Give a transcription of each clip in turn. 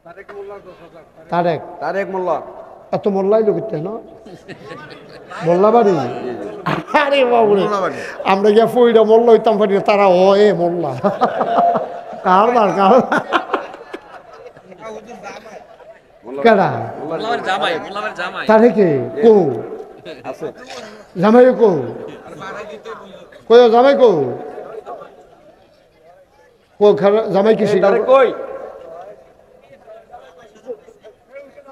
তারেক তারেক মোল্লা। এত মোল্লাই লোক না মোল্লা বাড়ি। আরে বাবুরে আমরা গিয়া ফইরা মোল্লা হইতাম পারি তারা ও এ মোল্লা কারবার কার কেডা তারেকে কো আছে জামাই কো কই জামাই কো কো জামাই কি শিকার কই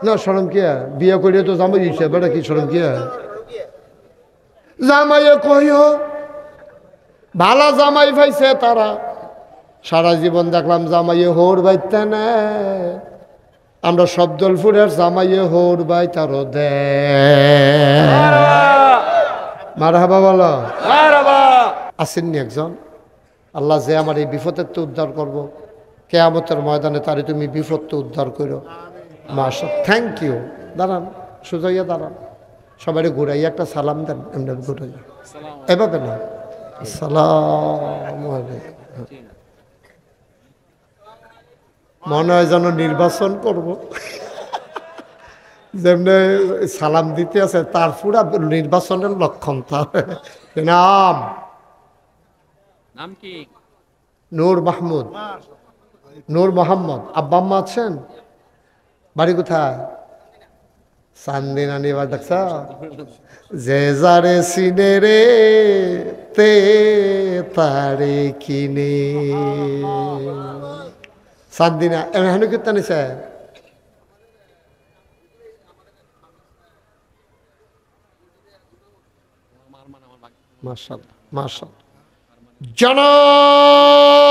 না শরম কিয়া বিয়া করিয়া তো জামাই দিছে বেটা কি শরম কিয়া জামাইয়ে কইও ভালো জামাই পাইছে তারা সারা জীবন দেখলাম জামাইয়ে হোর বাইতে না আমরা শব্দলপুরের জামাইয়ে হোর বাই তারও দে মারহাবা বলো আসেননি একজন আল্লাহ যে আমার এই বিপদের তো উদ্ধার করবো কেয়ামতের ময়দানে তারে তুমি বিপদ তো উদ্ধার করো মাশা থ্যাংক ইউ দাঁড়ান সুজাইয়া দাঁড়ান সবাই ঘুরাইয়া একটা সালাম দেন এমনি ঘুরাইয়া এভাবে না আসসালামু আলাইকুম মনে হয় যেন নির্বাচন করব যেমনি সালাম দিতে আছে তার পুরা নির্বাচনের লক্ষণ তার নাম নাম কি নূর মাহমুদ নূর মোহাম্মদ আব্বা আম্মা আছেন বাড়ি কোথায় চান্দিনা নিবার দেখছ যে যারে সিনে রে তে তারে কিনে চান্দিনা এমন কীর্তন নিছে মাশাআল্লাহ মাশাআল্লাহ জনাব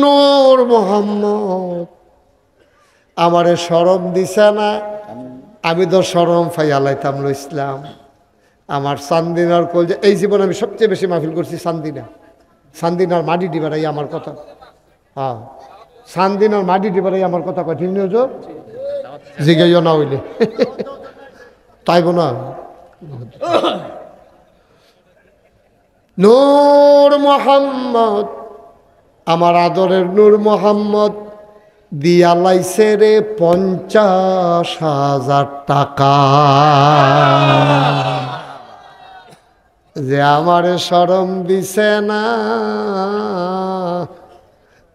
নূর মোহাম্মদ আমারে শরম দিছে না আমি তো শরম ফাইয়ালাইতাম ইসলাম আমার চান্দিনার কল যে এই জীবনে আমি সবচেয়ে বেশি মাহফিল করছি চান্দিনার মাটি ডিবারাই আমার কথা হ্যাঁ চান্দিনার মাটি ডিবারাই আমার কথা কঠিন নিউজ জিগাইও না হইলে তাইব না নূর মোহাম্মদ আমার আদরের নূর মোহাম্মদ দিয়া লাইছে রে 50,000 টাকা যে আমারে শরম দিছে না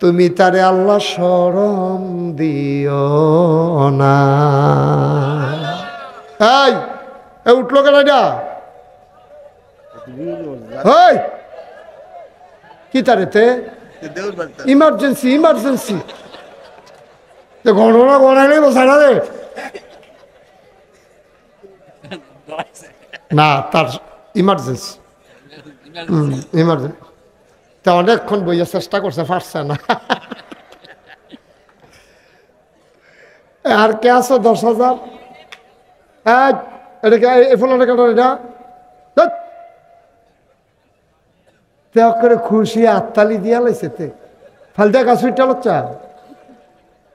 তুমি তারে আল্লাহ শরম দিও না এই উঠলো কেন এটা কি তারেতে ইমার্জেন্সি ইমার্জেন্সি ঘটনা ঘটাইলে বসাই না রে না তার ইমার্জেন্সি ইমার্জেন্সি তা অনেকক্ষণ বইয়া চেষ্টা করছে পারছে না আর কে আছে 10,000 এটা এই ফোনটা কেন এটা করে খুশি আত্মালি দিয়া লাইছে তে ফালদা গাছ উঠা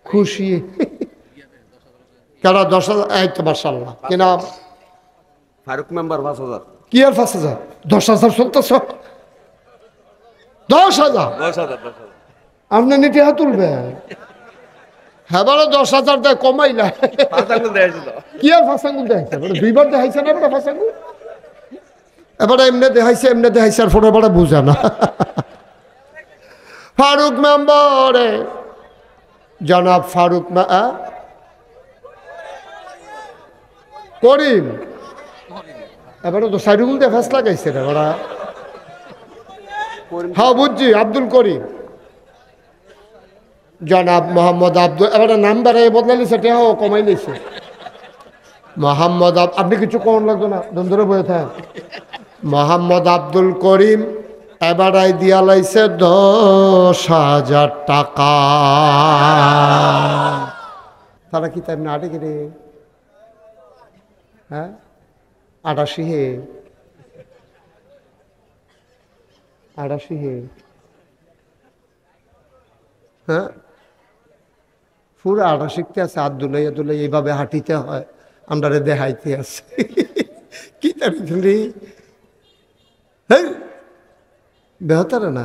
খুশি কেন 10,000 এই তো মাশাআল্লাহ কি নাম ফারুক মেম্বার 5,000 কি আর 5,000 10,000 চলতেছ 10,000 আপনি নিতে হাত তুলবে হ্যাঁ বলো 10,000 দেয় কমাইলা কি আর ফাঁসাঙ্গুল দেখাইছে দুইবার দেখাইছে না এবার ফাঁসাঙ্গুল এবারে এমনি দেখাইছে আর ফোনে এবারে বুঝে না ফারুক মেম্বারে জনাব ফারুক করিম এবারে তো সাইডুল দিয়ে ফেস লাগাইছে রে ওরা হ্যাঁ বুঝছি আব্দুল করিম জনাব মোহাম্মদ আব্দুল এবারে নাম বেড়াই বদলালি সেটা কমাই নিছে মোহাম্মদ আপনি কিছু কম লাগতো না ধরে বয়ে থাক মোহাম্মদ আব্দুল করিম এবারাই দিয়া লাইছে 10,000 টাকা তারা কি তাই আটে কিনে হ্যাঁ 88 হে 88 হে হ্যাঁ পুরো 88তে আছে হাত দুলাই দুলাই এইভাবে হাঁটিতে হয় আমরা দেখাইতে আছে কি তারি বেহতারে না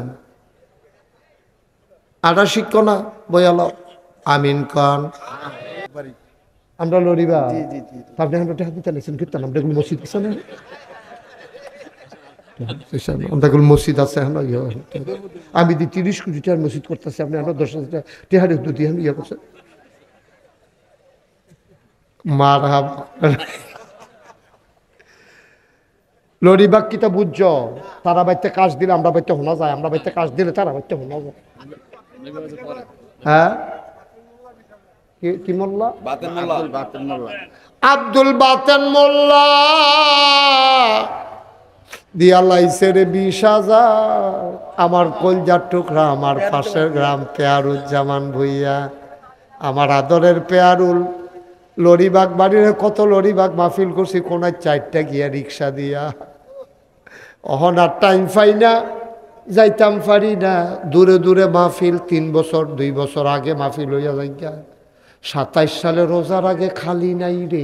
88 কনা বয়াল আমিন কন। আমরা লড়িবা আপনি আমরা হাত দিতে লাগছেন কীর্তন আমরা এগুলো মসজিদ আছে না আমরা এগুলো মসজিদ আছে এখন আমি 30 কোটি টাকার মসজিদ করতেছি আপনি আমরা 10,000 টাকা দুটি আমি ইয়ে করছেন মার লড়িবাগ কিতা বুঝছ তারা বাইতে কাজ দিলে আমরা বাইতে শোনা যায় আমরা বাইতে কাজ দিলে তারা বাইতে শোনা যায় হ্যাঁ কি মোল্লা বাতেন মোল্লা আব্দুল বাতেন মোল্লা দিয়া লাইছে রে 20,000 আমার কলজার টুকরা আমার পাশের গ্রাম পেয়ারুজ্জামান ভুইয়া আমার আদরের পেয়ারুল লড়িবাগ বাড়ির কত লড়িবাগ মাহফিল করছি কোনায় 4টা গিয়া রিক্সা দিয়া অহন আর টাইম পাই না যাইতাম পারি না দূরে দূরে মাহফিল 3 বছর 2 বছর আগে মাহফিল হইয়া যাইয়া 27 সালে রোজার আগে খালি নাই রে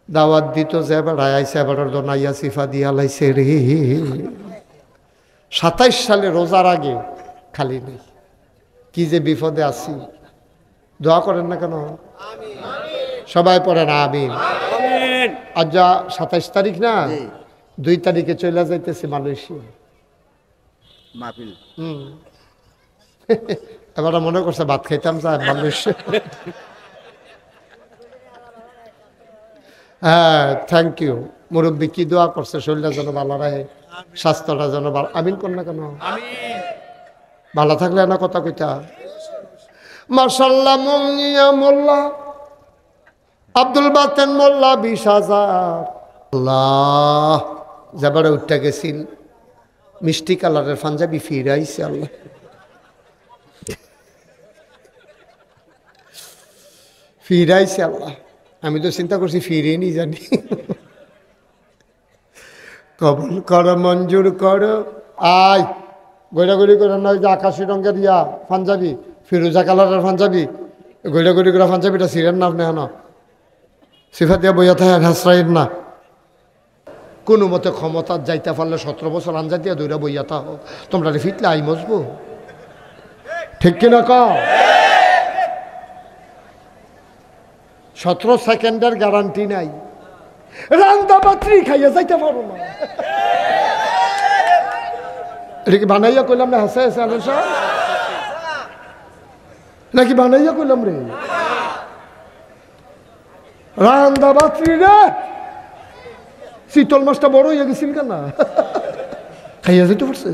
দাওয়াত দিত যে বেড়ায় আইসে এবার দনাইয়া সিফা দিয়া লাইছে রে 27 সালে রোজার আগে খালি নেই কি যে বিপদে আছি দোয়া করেন না কেন সবাই পড়েন আমিন আজ যা 27 তারিখ না 2 তারিখে চলে যাইতেছি মালয়েশিয়া মাহফিল এবার মনে করছে ভাত খাইতাম যায় মালয়েশিয়া হ্যাঁ থ্যাংক ইউ মুরব্বী কি দোয়া করছে শরীরটা যেন ভালো রাখে স্বাস্থ্যটা যেন ভালো আমিন কর না কেন ভালো থাকলে না কথা কইতা মাশাআল্লাহ মুনিয়া মোল্লা আব্দুল বাতেন মোল্লা 20,000 আল্লাহ যাবারে উঠতে গেছিল মিষ্টি কালারের পাঞ্জাবি ফিরাইছে আল্লাহ ফিরাইছে আল্লাহ আমি তো চিন্তা করছি ফিরে নি জানি কবুল কর মঞ্জুর কর আয় গড়াগড়ি করে নয় যে আকাশি রঙের ইয়া পাঞ্জাবি ফিরোজা কালারের পাঞ্জাবি গড়াগড়ি করে পাঞ্জাবিটা ছিলেন না আপনি হেন সিফা দিয়া বইয়া থাকে হাসরাইন না কোনো মতে ক্ষমতা যাইতে পারলে 17 বছর আনজা দিয়া দৌড়া বইয়া থাক তোমরা ফিটলে আই মজবো ঠিক কিনা ক 17 সেকেন্ডের গ্যারান্টি নাই রান্দা বাত্রি খাইয়া যাইতে পারো না এটা কি বানাইয়া কইলাম না হাসে হাসে আলোচনা নাকি বানাইয়া কইলাম রে রান্দা বাত্রি রে শীতল মাছটা বড় হইয়া গেছিল কেন খাইয়া যাইতে পারছে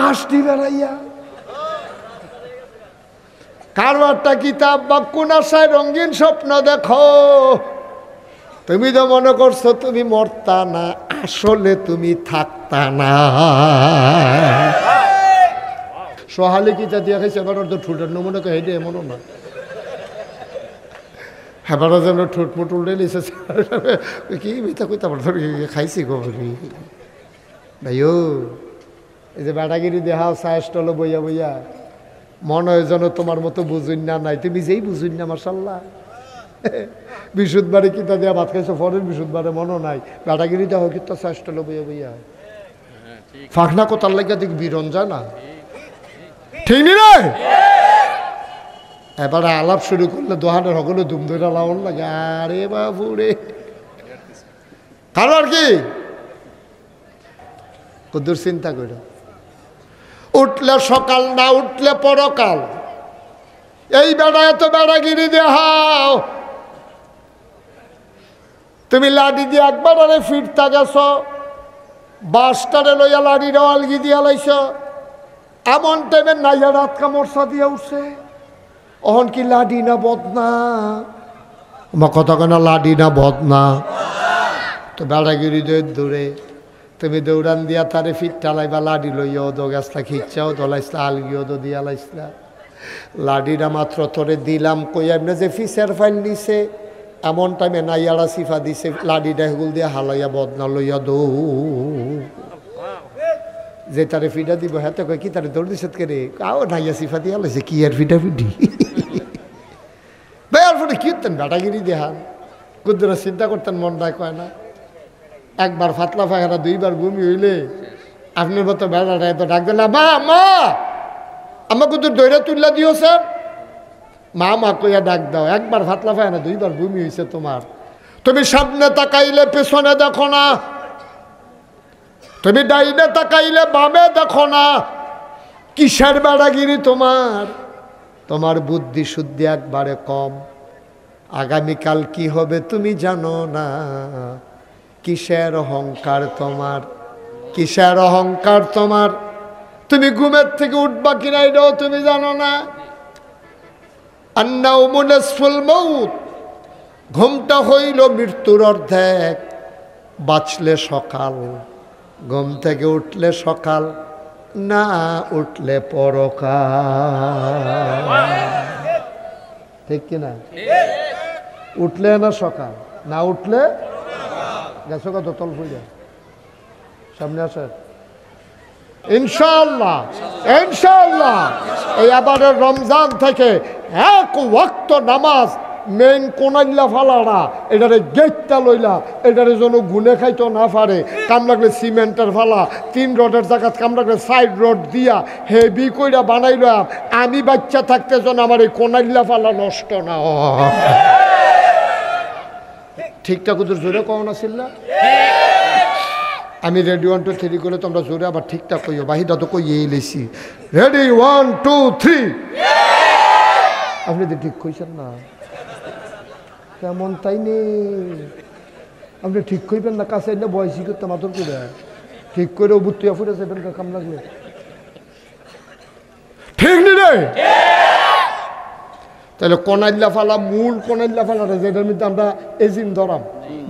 আসটি বেড়াইয়া কারবারটা কিতাব বা কোন আশায় রঙিন স্বপ্ন দেখো তুমি তো মনে করছো তুমি মরতা না আসলে তুমি থাকতা না সহালে কিতা দিয়া খাইছে এবার তো ঠুটের নমুনা কে হেঁটে এমনও না হেবার যেন ঠুট মুট উল্টে নিছে কি মিথ্যা কইতে পারত খাইছি গবরি ভাইও এই যে বেটাগিরি দেখাও চায় স্টলে বইয়া বইয়া মনে হয় যেন তোমার মতো বুঝুন না নাই তুমি যেই বুঝুন না মাশাল্লাহ বিশুদ্ধবারে কিতা দেওয়া ভাত খাইছো ফরের বিশুদ্ধবারে মনে নাই বেটাগিরি দেওয়া কিন্তু চেষ্টা লো বইয়া বইয়া ফাঁকনা কোথার লাগিয়া দিক বিরন যায় না ঠিক নি রে এবারে আলাপ শুরু করলে দোহানের সকলে ধুম ধরে লাউন লাগে আরে বাবু রে কারো আর কি কদ্দুর চিন্তা করে উঠলে সকাল না উঠলে পরকাল এই বেড়া এত বেড়াগিরি দেখাও তুমি লাডি দিয়ে একবার আরে ফিরতা গেছ বাসটারে লইয়া লাডির আলগি দিয়া লাইছ এমন টাইমে নাইয়া রাত কামড়সা দিয়া উঠছে অহন কি লাডি না বদনা আমার কথা কেনা লাডি না বদনা তো বেড়াগিরি দূরে তুমি দৌড়ান দিয়া তারে ফিট টালাইবা লাডি লইয়াও দো গাছটা খিচ্ছাও দলাইসলা আলগিও দো দিয়া লাইসলা লাডিটা মাত্র তোরে দিলাম কই এমনি যে ফিসের ফাইল নিছে এমন টাইমে নাইয়ারা সিফা দিছে লাডিটা হেগুল দিয়ে হালাইয়া বদনা লইয়া দৌ যে তারে ফিডা দিব হাতে কয় কি তারে দৌড় দিছে কে রে আও নাইয়া সিফা দিয়া লাইছে কি আর ফিডা ফিডি ভাই আর ফোনে কি করতেন বেটাগিরি দেহান কুদ্দুরা চিন্তা করতেন মনটায় কয় না একবার ফাতলা ফাঁকা 2বার বমি হইলে আপনার মতো বেড়াটা এত ডাক দিল মা মা আমাকে তো দৈরা তুল্লা দিও স্যার। মা মা কইয়া ডাক দাও, একবার ভাতলা পায় না, দুইবার বমি হয়েছে তোমার। তুমি সামনে তাকাইলে পেছনে দেখো না, তুমি ডাইনে তাকাইলে বামে দেখো না। কিসের বেড়াগিরি তোমার? তোমার বুদ্ধি শুদ্ধি একবারে কম। আগামীকাল কি হবে তুমি জানো না। কিসের অহংকার তোমার, কিসের অহংকার তোমার? তুমি ঘুমের থেকে উঠবা কিনা এটাও তুমি জানো না। আন্নাউমু নিসফুল মাউত, ঘুমটা হইল মৃত্যুর অর্ধেক। বাঁচলে সকাল, ঘুম থেকে উঠলে সকাল, না উঠলে পরকাল। ঠিক কিনা? উঠলে না সকাল, না উঠলে গেছো কত তল হয়ে সামনে আসে। ইনশাআল্লাহ ইনশাআল্লাহ এই আবারের রমজান থেকে এক ওয়াক্ত নামাজ মেইন কোনাইল্লা ফালাড়া এটারে গেটটা লইলা, এটারে যেন গুনে খাইতো না পারে। কাম লাগলে সিমেন্টের ফালা, 3 রডের জায়গা কাম লাগলে 4 রড দিয়া হেভি কইরা বানাইলাম। আমি বাচ্চা থাকতে যেন আমার এই কোনাইল্লা ফালা নষ্ট না হয়। ঠিকঠাক ওদের জোরে কখন আসিল না? আমি রেডি 1 2 3 করে তোমরা জোরে আবার ঠিকঠাক কইও। বাহিটা তো কইয়েই লেছি। রেডি 1 2 3। আপনি তো ঠিক কইছেন না কেমন? তাই নেই, আপনি ঠিক কইবেন না। কাছে এলে বয়সী করতে মাতর করে ঠিক করে বুত্তিয়া ফুটে যাবেন কাম লাগলে। ঠিক নি রে? তাহলে কোনাইল্লা ফালা, মূল কোনাইল্লা ফালাটা যেটার মধ্যে আমরা এজিম ধরাম,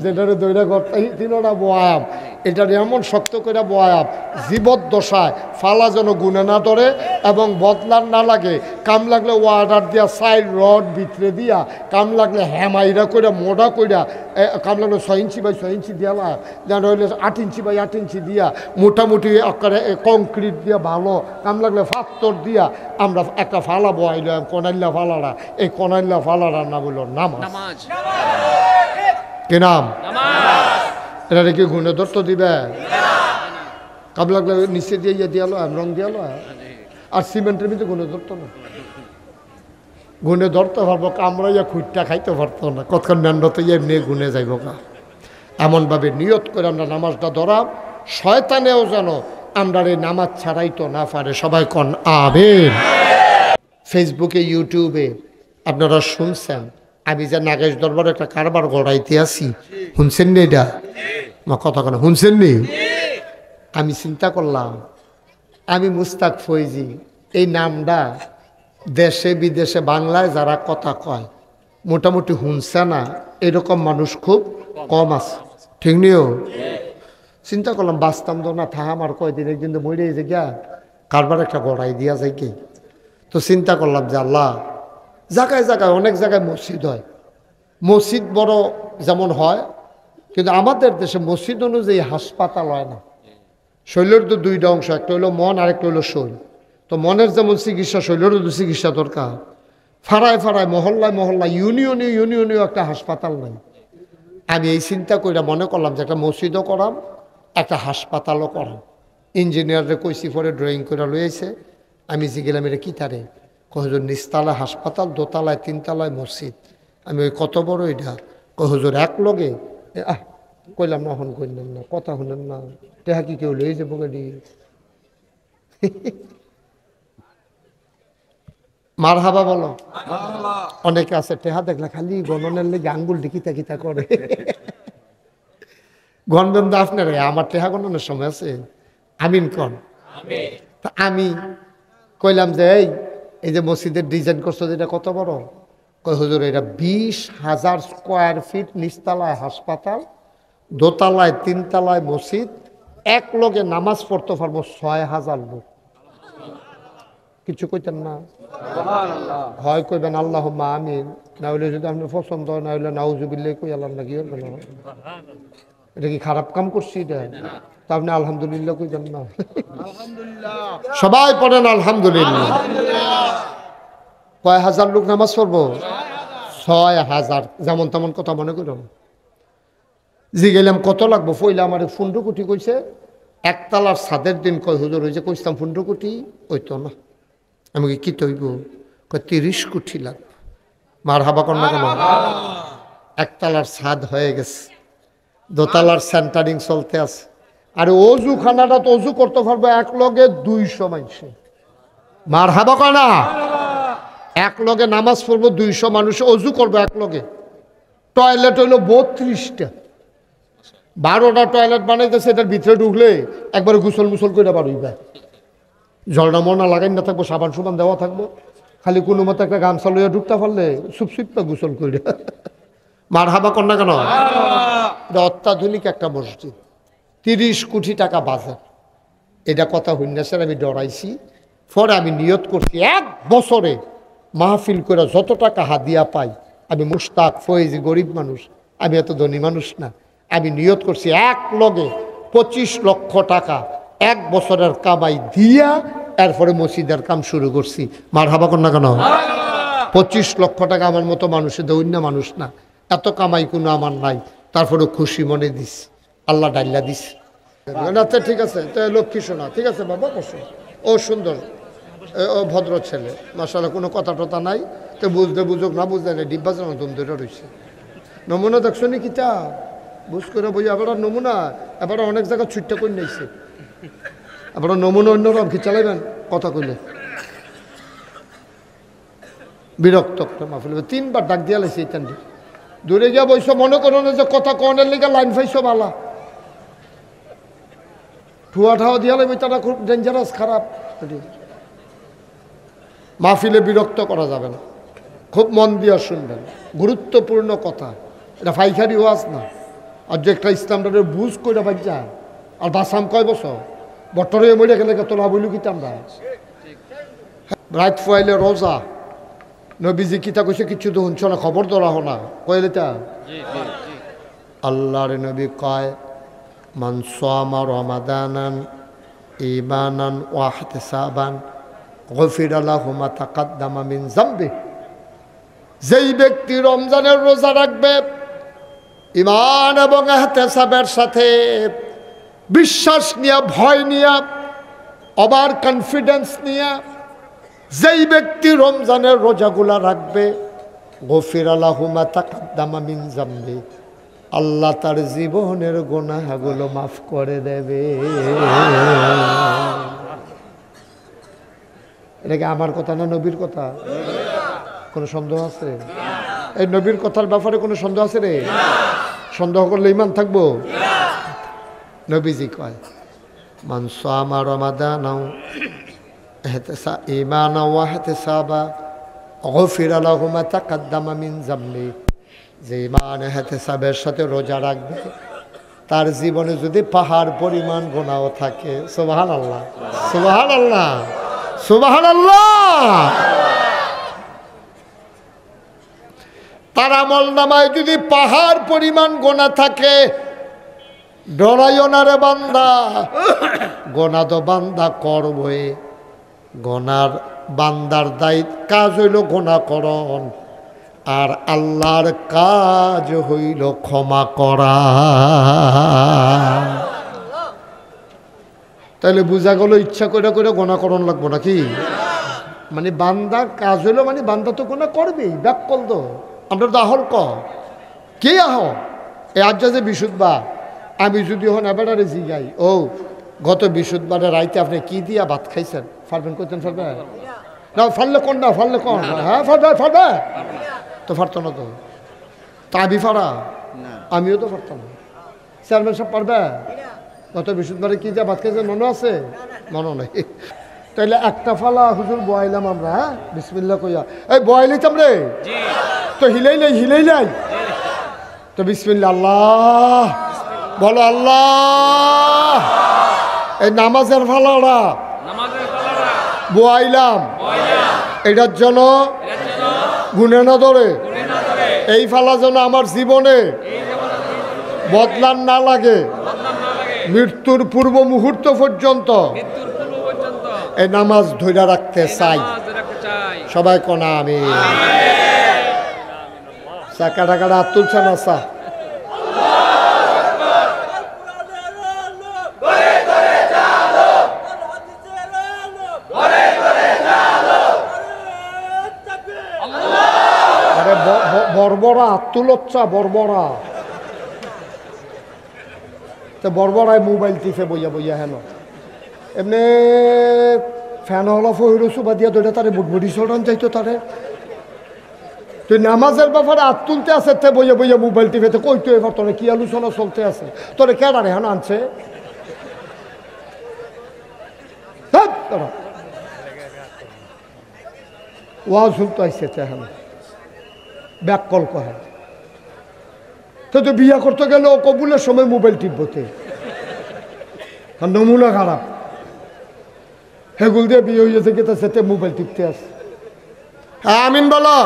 যেটারে দৈরা ঘর তিনোটা বয়াম, এটার এমন শক্ত করে বয়াম জীবদ্দশায় ফালা যেন গুনে না ধরে এবং বদলার না লাগে। কাম লাগলে ওয়ার্ডার দিয়া 4 রড ভিতরে দিয়া, কাম লাগলে হ্যামাইরা করে মোড়া কইরা, কাম লাগলে 6 ইঞ্চি বাই 6 ইঞ্চি দিয়া, যেন হইলে 8 ইঞ্চি বাই 8 ইঞ্চি দিয়া, মোটামুটি আকারে কংক্রিট দিয়া ভালো, কাম লাগলে পাথর দিয়া আমরা একটা ফালা বয়াইলাম কোনাইল্লা ফালাটা। এই কোনাইল্লা ফালাটার নাম হলো নামাজ। কি নাম? এটা কি গুণে ধরতে দিবে? কাম লাগলে নিচে দিয়ে ইয়ে দিয়ালো, রং দিয়ালো। আর সিমেন্টের ভিতরে গুণে ধরতো না। গুণে ধরতে পারবো, আমরা ইয়া খুঁটটা খাইতে পারতো না। কতক্ষণ মেন্ডতে এমনি গুনে যাইব গা। এমনভাবে নিয়ত করে আমরা নামাজটা ধরাম, শয়তানেও যেন আমরা এই নামাজ ছাড়াইতো না পারে। সবাই কন আমিন। ফেসবুকে ইউটিউবে আপনারা শুনছেন আমি যে নাগেশ দরবারে একটা কারবার গড়াইতে আসি, শুনছেন নি? এটা মা কথা কেন শুনছেন নি? আমি চিন্তা করলাম, আমি মুস্তাক ফৈজি এই নামটা দেশে বিদেশে বাংলায় যারা কথা কয় মোটামুটি শুনছে না, এরকম মানুষ খুব কম আছে। ঠিক নিও? চিন্তা করলাম বাঁচতাম তো না, থাম আর কয়দিন, একদিন তো মরে যে গিয়া কারবার একটা গড়াই দিয়া যায় কি। তো চিন্তা করলাম যে আল্লাহ, জায়গায় জায়গায় অনেক জায়গায় মসজিদ হয়, মসজিদ বড় যেমন হয়, কিন্তু আমাদের দেশে মসজিদ অনুযায়ী হাসপাতাল হয় না। শরীরের তো 2টা অংশ, একটা হইলো মন আর একটা হইলো শরীর। তো মনের যেমন চিকিৎসা, শরীরেরও তো চিকিৎসা দরকার। ফাড়ায় ফাড়ায়, মহল্লায় মহল্লায়, ইউনিয়নেও একটা হাসপাতাল নাই। আমি এই চিন্তা করে মনে করলাম যে একটা মসজিদও করাম, একটা হাসপাতালও করাম। ইঞ্জিনিয়াররে কইসি পরে ড্রয়িং করে লইয়াছে। আমি যে গেলাম এটা কী তারে, কহজুর নিচতলায় হাসপাতাল, দোতলায় 3তলায় মসজিদ। আমি ওই কত বড় এটা, কহজুর এক লগে কইলাম না, এখন কইলাম না, কথা শুনেন না, টেহা কি কেউ লয়ে যাবো গাড়ি। মার হাবা বলো। অনেকে আছে টেহা দেখলে খালি গণনের লেগে আঙ্গুল কিতা কিতা করে। গণবেন তো আপনার, আমার টেহা গণনের সময় আছে। আমিন কন। তা আমি কইলাম যে এই যে মসজিদের ডিজাইন করছো যেটা কত বড়, কই হুজুর এটা 20,000 স্কোয়ার ফিট, নিচতলায় হাসপাতাল, দোতলায় 3তলায় মসজিদ, এক লগে নামাজ পড়তে পারবো 6,000 লোক। কিছু কইতেন না? হয় কইবেন আল্লাহুম্মা আমিন, না হইলে যদি আপনি পছন্দ না হইলে নাউজুবিল্লাহ কই আল্লাহ না, কি হবে না? এটা কি খারাপ কাম করছি এটা? তা আপনি আলহামদুলিল্লাহ কইতেন না? সবাই পড়েন আলহামদুলিল্লাহ। কয় হাজার লোক নামাজ পড়বো? 6,000। যেমন তেমন কথা মনে করুন। জি গেলাম কত লাগবো, পইলে আমার 15 কোটি কইছে। একতলার ছাদের দিন কয় হুজুর, হয়েছে কইতাম 15 কোটি, ওই তো না, আমি কি তৈব 30 কোটি লাগবে। মার হাবা কন্যা কেন? একতলার ছাদ হয়ে গেছে, দোতলার সেন্টারিং চলতে আছে। আর অজু খানাটা তো অজু করতে পারবো এক লগে 200 মানুষ। মার হাবা কন্যা, এক লগে নামাজ পড়বো 200 মানুষ, অজু করবো এক লগে। টয়লেট হইলো 32টা, 12টা টয়লেট বানাইতেছে। এটার ভিতরে ঢুকলে একবার গুসল মুসল করে বাড়িবে। জলটা মনা লাগাই না থাকবো, সাবান সুবান দেওয়া থাকবো, খালি কোনো মতো একটা গামছা লইয়া ঢুকতে পারলে সুপসুপটা গুসল করে। মার হাবা কন্যা কেন? এটা অত্যাধুনিক একটা মসজিদ, 30 কোটি টাকা বাজার। এটা কথা হইনা স্যার, আমি ডরাইছি। পরে আমি নিয়ত করছি 1 বছরে মাহফিল করে যত টাকা হাদিয়া পাই, আমি মুশতাক ফয়েজি গরিব মানুষ, আমি এত ধনী মানুষ না। আমি নিয়ত করছি এক লগে 25 লক্ষ টাকা 1 বছরের কামাই দিয়া এরপরে মসজিদের কাম শুরু করছি। মার হাবা কন্যা কেন? 25 লক্ষ টাকা আমার মতো মানুষের দৈন্য মানুষ না, এত কামাই কোনো আমার নাই। তারপরে খুশি মনে দিস, আল্লাহ ডাইল্লা দিস। আচ্ছা ঠিক আছে, তো লক্ষ্মী শোনা, ঠিক আছে বাবা বসো। ও সুন্দর, ও ভদ্র ছেলে, মাশাআল্লাহ, কোনো কথা টথা নাই। তো বুঝতে বুঝুক না বুঝতে নেই, ডিব্বা যেন তুম ধরে রয়েছে। নমুনা দেখছো নি কিতা বুঝ করে বই। এবার নমুনা এবার অনেক জায়গায় ছুটটা করে নিয়েছে। এবার নমুনা অন্যরকম কি চালাইবেন কথা কইলে বিরক্ত করে মাহফিল। 3বার ডাক দিয়া লাইছে। এই টান্ডি দূরে গিয়া বইস, মনে করো না যে কথা কনের লিগা লাইন ফাইছো বালা, ঠুয়া ঠাওয়া দিয়া লাগবে, তারা খুব ডেঞ্জারাস, খারাপ। মাহফিলে বিরক্ত করা যাবে না, খুব মন দিয়া শুনবেন, গুরুত্বপূর্ণ কথা। এটা ফাইখারি ওয়াজ না। আর যে একটা ইসলামটা বুঝ করে বাচ্চা আর বাসাম কয় বছর বটরে মরে গেলে তোলা বইলু কিতা আমরা রাত ফুয়াইলে রোজা। নবীজি কিতা কইছে কিছু তো শুনছ না, খবর ধরা হো না কইলে তা আল্লাহর নবী কয় মান সামা রমাদানান ঈমানান ওয়া ইহতিসাবান গফিরা লাহু মা তাকাদ্দামা মিন যামবি। যেই ব্যক্তি রমজানের রোজা রাখবে ঈমান এবং ইহতিসাবের সাথে, বিশ্বাস নিয়ে, ভয় নিয়ে, ওভার কনফিডেন্স নিয়ে যেই ব্যক্তি রমজানের রোজাগুলা রাখবে, গফিরা লাহু মা তাকাদ্দামা মিন যামবি, আল্লাহ তার জীবনের গুনাহগুলো মাফ করে দেবে। এটা কি আমার কথা না নবীর কথা? কোনো সন্দেহ আছে? এই নবীর কথার ব্যাপারে কোনো সন্দেহ আছে রে? সন্দেহ করলে ইমান থাকবো? নবীজি কয় মান সামা রমাদানাও ঈমানাও ওয়া ইহতিসাবা গফিরা লাহু মা তাকাদ্দামা মিন যামবি। যে ঈমান ইহতিসাবের সাথে রোজা রাখবে, তার জীবনে যদি পাহাড় পরিমাণ গুনাহ থাকে, সুবহানাল্লাহ সুবহানাল্লাহ সুবহানাল্লাহ, তার আমল নামায় যদি পাহাড় পরিমাণ গোনা থাকে, ডরাইও না রে বান্দা, গোনা তো বান্দা করবই। গোনার বান্দার দায়িত্ব কাজ হইল গোনা করণ, আর আল্লাহর কাজ হইল ক্ষমা করা। তাহলে বুঝা গেল ইচ্ছা করে করে গোনা করণ লাগবো নাকি? মানে বান্দার কাজ হইল, মানে বান্দা তো গোনা করবেই, ব্যাককল তো আমরা তো আহল কে আহ এই আজ যে বিশুদ্ধবার, আমি যদি হন এবারে জিগাই, ও গত বিশুদ্ধবারে রাইতে আপনি কি দিয়া ভাত খাইছেন, ফারবেন করতেন? ফারবে না, ফারলে কোন না, ফারলে কোন? হ্যাঁ ফারবে, ফারবে তো ফারতো না তো। তাবি ফারা আমিও তো ফারতাম না। চেয়ারম্যান সব পারবে? গত বিশুদ্ধবারে কি দিয়া ভাত খাইছেন মনে আছে? মনে নেই। তাইলে একটা ফালা হুজুর বয়াইলাম আমরা, হ্যাঁ বিসমিল্লাহ কইয়া। এই বয়াইলাম রে, তো হিলাইলাই তো বিসমিল্লাহ, আল্লাহ বলো, আল্লাহ। এই নামাজের ফালাটা বয়াইলাম, এটার জন্য গুনে না ধরে, এই ফালা যেন আমার জীবনে বদলান না লাগে, মৃত্যুর পূর্ব মুহূর্ত পর্যন্ত এই নামাজ ধরে রাখতে চাই। সবাই কোনা আমি কাটা কাটা হাত তুলছে না সা। বর্বরা তুলচ্চা বর্বরা তো বর্বরায় মোবাইল টিপে বইয়া বইয়া হেন এমনি ফ্যান হল ফহিরসু বা দিয়া দুইটা তারে বুটবুটি সরান চাইতো তারে তুই নামাজের ব্যাপারে হাত তুলতে আছে তে বইয়া বইয়া মোবাইল টিপেতে কই তুই এবার তোরে কি আলোচনা চলতে আছে তোরে কেডারে হেন আনছে ওয়াজ শুনতে আসছে এখন ব্যাক কল কহে তো তো বিয়া করতে গেলে ও কবুলের সময় মোবাইল টিপবতে নমুনা খারাপ হেগুল দিয়ে বিয়ে হয়ে থেকে তার সাথে মোবাইল টিপতে আসে হ্যাঁ আমিন বলো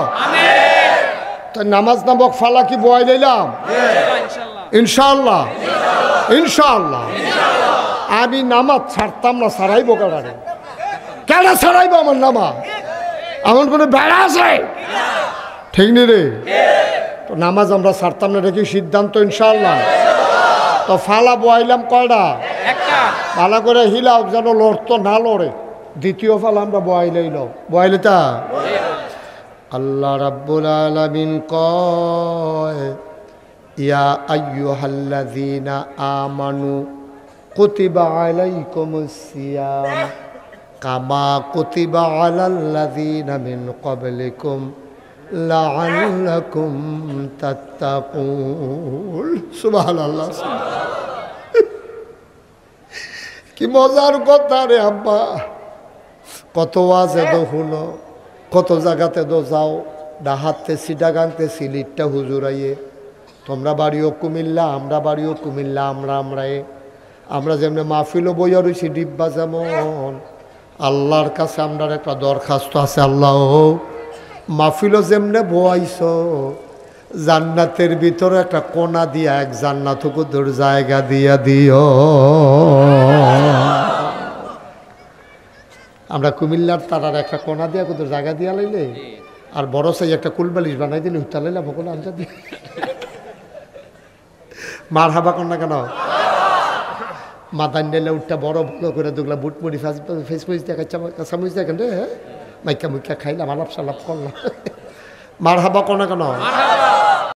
তো নামাজ নামক ফালা কি বয় দিলাম ইনশাল্লাহ ইনশাল্লাহ আমি নামাজ ছাড়তাম না ছাড়াইবো কেডারে কেডা ছাড়াইবো আমার নামাজ এমন কোনো বেড়া আছে ঠিক নি রে তো নামাজ আমরা ছাড়তাম না দেখি সিদ্ধান্ত ইনশাল্লাহ তো ফালা বয়াইলাম কয়টা ভালো করে হিলাও যেন লড়তো না লড়ে দ্বিতীয় ফালা আমরা বয়াইলেই লো বয়াইলে তা আল্লাহ রাব্বুল আলামিন কয় ইয়া আইয়ুহাল্লাযীনা আমানু কুতিবা আলাইকুমুস সিয়াম কামা কুতিবা আলাল্লাযীনা মিন ক্বাবলিকুম লাআল্লাকুম তাত্তাকুন সুবহানাল্লাহ কি মজার কথা রে আব্বা কত ওয়াজে তো শুনো কত জায়গাতে তো যাও ডাহাতে সিটাগাংতে সিলিটটা হুজুরাইয়ে তোমরা বাড়িও কুমিল্লা আমরা বাড়িও কুমিল্লা আমরা যেমনি মাহফিলও বইয়া রয়েছি ডিব্বা যেমন আল্লাহর কাছে আমরা একটা দরখাস্ত আছে আল্লাহ মাহফিলও যেমনে বইছ জান্নাতের ভিতরে একটা কোনা দিয়া এক জান্নাতকে তোর জায়গা দিয়া দিও আমরা কুমিল্লার তারার একটা কোনা দিয়া কত জায়গা দিয়া লাইলে আর বড় সাই একটা কুলবালিশ বানাই দিলে উত্তা লাইলাম ওগুলো আনজা দিয়ে মার হাবা কর না কেন মাদান নিলে উঠটা বড় বড় করে দুগলা বুট মুড়ি ফেস মুড়ি দেখাচ্ছে কাঁচামুচ দেখেন রে হ্যাঁ মাইকা মুইকা খাইলাম আলাপ সালাপ করলাম মার হাবা কর না কেন